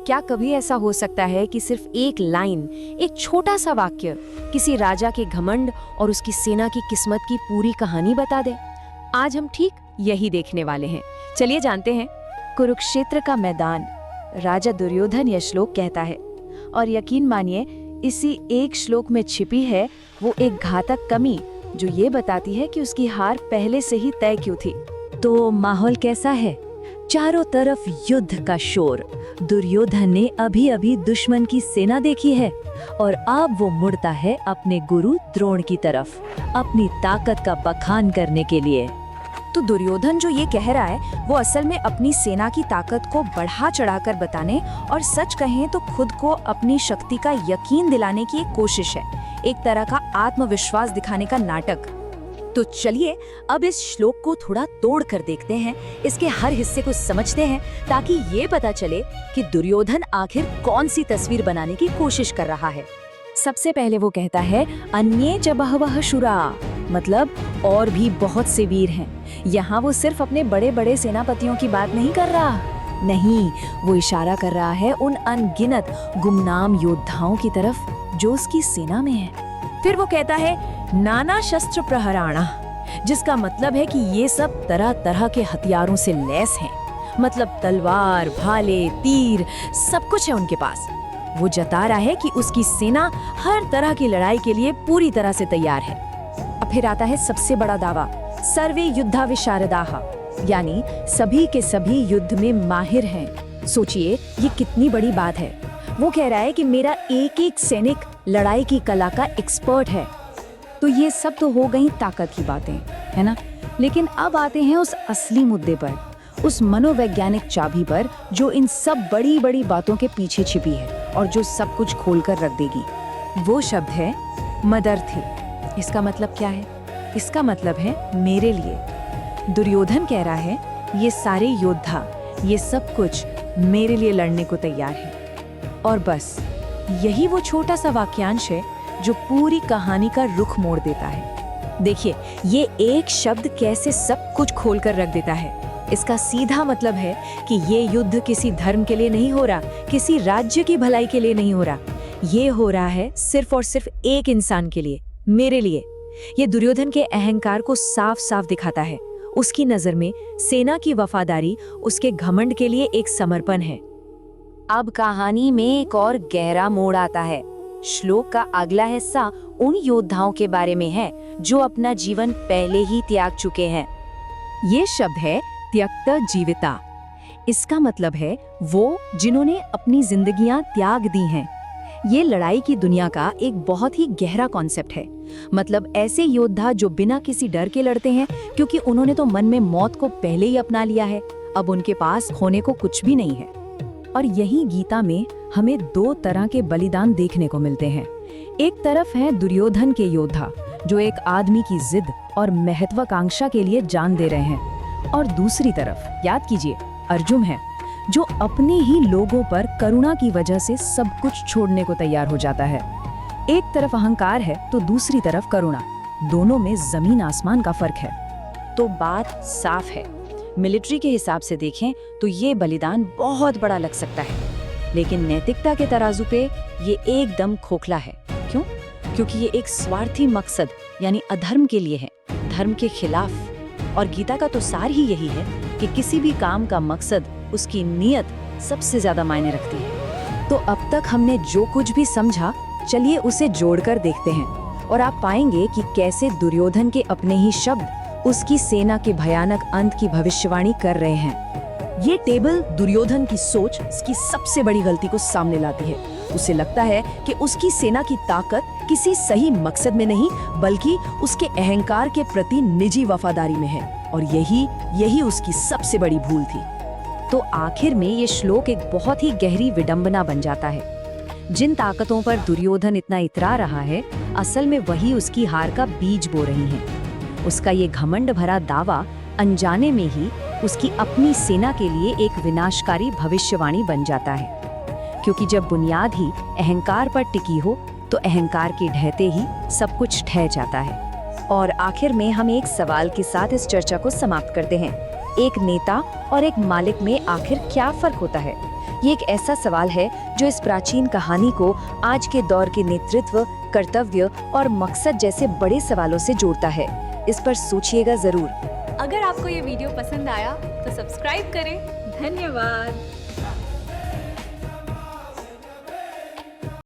क्या कभी ऐसा हो सकता है कि सिर्फ एक लाइन, एक छोटा सा वाक्य किसी राजा के घमंड और उसकी सेना की किस्मत की पूरी कहानी बता दे? आज हम ठीक यही देखने वाले हैं। चलिए जानते हैं। कुरुक्षेत्र का मैदान, राजा दुर्योधन यह श्लोक कहता है, और यकीन मानिए इसी एक श्लोक में छिपी है वो एक घातक कमी जो ये बताती है कि उसकी हार पहले से ही तय क्यों थी। तो माहौल कैसा है? चारों तरफ युद्ध का शोर। दुर्योधन ने अभी अभी दुश्मन की सेना देखी है और अब वो मुड़ता है अपने गुरु द्रोण की तरफ, अपनी ताकत का बखान करने के लिए। तो दुर्योधन जो ये कह रहा है वो असल में अपनी सेना की ताकत को बढ़ा चढ़ाकर बताने और सच कहें तो खुद को अपनी शक्ति का यकीन दिलाने की एक कोशिश है, एक तरह का आत्मविश्वास दिखाने का नाटक। तो चलिए अब इस श्लोक को थोड़ा तोड़ कर देखते हैं, इसके हर हिस्से को समझते हैं ताकि ये पता चले कि दुर्योधन आखिर कौन सी तस्वीर बनाने की कोशिश कर रहा है। सबसे पहले वो कहता है अन्ये च बहवः शूरा, मतलब और भी बहुत से वीर हैं। यहाँ वो सिर्फ अपने बड़े बड़े सेनापतियों की बात नहीं कर रहा, नहीं, वो इशारा कर रहा है उन अनगिनत गुमनाम योद्धाओं की तरफ जो उसकी सेना में है। फिर वो कहता है नाना शस्त्र प्रहराणा, जिसका मतलब है कि ये सब तरह तरह के हथियारों से लैस हैं, मतलब तलवार, भाले, तीर, सब कुछ है उनके पास। वो जता रहा है कि उसकी सेना हर तरह की लड़ाई के लिए पूरी तरह से तैयार है। अब फिर आता है सबसे बड़ा दावा, सर्वे युद्धा विशारदाः, यानी सभी के सभी युद्ध में माहिर हैं। सोचिए ये कितनी बड़ी बात है। वो कह रहा है कि मेरा एक एक सैनिक लड़ाई की कला का एक्सपर्ट है। तो ये सब तो हो गई ताकत की बातें, है ना? लेकिन अब आते हैं उस असली मुद्दे पर, उस मनोवैज्ञानिक चाबी पर जो इन सब बड़ी बड़ी बातों के पीछे छिपी है और जो सब कुछ खोलकर रख देगी। वो शब्द है मदर्थी। इसका मतलब क्या है? इसका मतलब है मेरे लिए। दुर्योधन कह रहा है ये सारे योद्धा, ये सब कुछ मेरे लिए लड़ने को तैयार है। और बस यही वो छोटा सा वाक्यांश है जो पूरी कहानी का रुख मोड़ देता है। देखिए ये एक शब्द कैसे सब कुछ खोलकर रख देता है। इसका सीधा मतलब है कि ये युद्ध किसी धर्म के लिए नहीं हो रहा, किसी राज्य की भलाई के लिए नहीं हो रहा, ये हो रहा है सिर्फ और सिर्फ एक इंसान के लिए, मेरे लिए। ये दुर्योधन के अहंकार को साफ साफ दिखाता है। उसकी नजर में सेना की वफादारी उसके घमंड के लिए एक समर्पण है। अब कहानी में एक और गहरा मोड़ आता है। श्लोक का अगला हिस्सा उन योद्धाओं के बारे में है जो अपना जीवन पहले ही त्याग चुके हैं। ये शब्द है त्यक्त जीविता। इसका मतलब है वो जिन्होंने अपनी जिंदगियां त्याग दी हैं। ये लड़ाई की दुनिया का एक बहुत ही गहरा कॉन्सेप्ट है। मतलब ऐसे योद्धा जो बिना किसी डर के लड़ते हैं, क्योंकि उन्होंने तो मन में मौत को पहले ही अपना लिया है। अब उनके पास खोने को कुछ भी नहीं है। और यही गीता में हमें दो तरह के बलिदान देखने को मिलते हैं। एक तरफ है दुर्योधन के योद्धा जो एक आदमी की जिद और महत्वाकांक्षा के लिए जान दे रहे हैं, और दूसरी तरफ याद कीजिए अर्जुन है जो अपने ही लोगों पर करुणा की वजह से सब कुछ छोड़ने को तैयार हो जाता है। एक तरफ अहंकार है तो दूसरी तरफ करुणा। दोनों में जमीन आसमान का फर्क है। तो बात साफ है, मिलिट्री के हिसाब से देखें तो ये बलिदान बहुत बड़ा लग सकता है, लेकिन नैतिकता के तराजू पे ये एकदम खोखला है। क्यों? क्योंकि ये एक स्वार्थी मकसद यानी अधर्म के लिए है, धर्म के खिलाफ। और गीता का तो सार ही यही है कि किसी भी काम का मकसद, उसकी नीयत सबसे ज्यादा मायने रखती है। तो अब तक हमने जो कुछ भी समझा, चलिए उसे जोड़कर देखते हैं और आप पाएंगे कि कैसे दुर्योधन के अपने ही शब्द उसकी सेना के भयानक अंत की भविष्यवाणी कर रहे हैं। ये टेबल दुर्योधन की सोच की सबसे बड़ी गलती को सामने लाती है। उसे लगता है कि उसकी सेना की ताकत किसी सही मकसद में नहीं बल्कि उसके अहंकार के प्रति निजी वफादारी में है, और यही उसकी सबसे बड़ी भूल थी। तो आखिर में ये श्लोक एक बहुत ही गहरी विडंबना बन जाता है। जिन ताकतों पर दुर्योधन इतना इतरा रहा है, असल में वही उसकी हार का बीज बो रही हैं। उसका ये घमंड भरा दावा अनजाने में ही उसकी अपनी सेना के लिए एक विनाशकारी भविष्यवाणी बन जाता है, क्योंकि जब बुनियाद ही अहंकार पर टिकी हो तो अहंकार के ढहते ही सब कुछ ढह जाता है। और आखिर में हम एक सवाल के साथ इस चर्चा को समाप्त करते हैं। एक नेता और एक मालिक में आखिर क्या फर्क होता है? ये एक ऐसा सवाल है जो इस प्राचीन कहानी को आज के दौर के नेतृत्व, कर्तव्य और मकसद जैसे बड़े सवालों से जोड़ता है। इस पर सोचिएगा जरूर। अगर आपको ये वीडियो पसंद आया तो सब्सक्राइब करें। धन्यवाद।